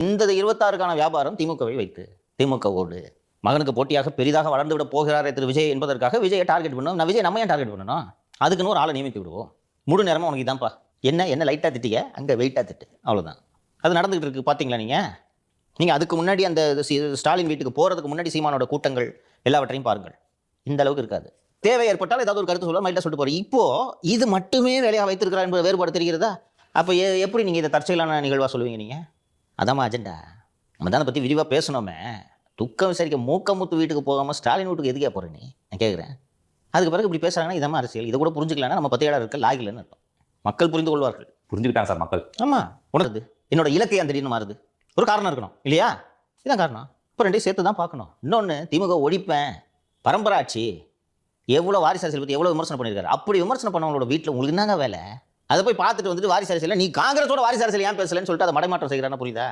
இந்த 26க்கான வியாபாரம் திமுகவை வைத்து திமுகவோடு மகனுக்கு போட்டியாக பெரிதாக வளர்ந்து விட போகிறாரே திரு விஜய் என்பதற்காக விஜயை டார்கெட் பண்ணணும். நான் விஜய் நம்ம ஏன் டார்கெட் பண்ணணும்? அதுக்குன்னு ஒரு ஆளை நியமித்து விடுவோம். முழு நேரமும் உனக்கு இதான்ப்பா, என்ன லைட்டாக திட்டிக்க, அங்கே வெயிட்டாக திட்டு, அவ்வளோதான். அது நடந்துகிட்டு இருக்கு பார்த்தீங்களா நீங்கள் அதுக்கு முன்னாடி அந்த ஸ்டாலின் வீட்டுக்கு போகிறதுக்கு முன்னாடி சீமானோட கூட்டங்கள் எல்லாவற்றையும் பாருங்கள். இந்த அளவுக்கு இருக்காது. தேவை ஏற்பட்டால் ஏதாவது ஒரு கருத்து சொல்ல மைட்டில் சொல்லிட்டு போகிறோம். இப்போ இது மட்டுமே வேலையாக வைத்திருக்கிறார் என்பது வேறுபாடு தெரிகிறதா? அப்போ எப்படி நீங்கள் இதை தற்செயலான நிகழ்வாக சொல்லுவீங்க? நீங்கள் அதாம்மா அஜெண்டா. நம்ம தான் அதை பற்றி விரிவாக பேசணுமே. துக்கம் விசாரிக்க மூக்கமுத்து வீட்டுக்கு போகாமல் ஸ்டாலின் வீட்டுக்கு எதுக்கே போகிறேன் நீ? நான் கேட்குறேன். அதுக்கு பிறகு இப்படி பேசுகிறாங்கன்னா இதாம்மா அரசியல். இதை கூட புரிஞ்சுக்கலாம்னா நம்ம 10 இருக்க லாகிலன்னு அர்த்தம். மக்கள் புரிந்து கொள்வார்கள். புரிஞ்சுக்கிட்டாங்க சார் மக்கள். ஆமாம், உணருது. என்னோட இலக்கை அந்த திடீர்னு மாறுது. ஒரு காரணம் இருக்கணும் இல்லையா? இதுதான் காரணம். இப்போ ரெண்டையும் சேர்த்து தான் பார்க்கணும். இன்னொன்று, திமுக ஒழிப்பேன், பரம்பராட்சி, எவ்வளோ வாரிசு அரசியல் பற்றி எவ்வளோ விமர்சனம் பண்ணியிருக்காரு. அப்படி விமர்சனம் பண்ணவங்களோட வீட்டில் உங்களுக்கு என்னங்க வேலை? அதை போய் பார்த்துட்டு வந்துட்டு வாரிசு அரசியல், நீ காங்கிரஸோட வாரிசு அரசியல் ஏன் பேசலன்னு சொல்லிட்டு அதை மடைமாற்றம் செய்கிறான்னு புரியுதா?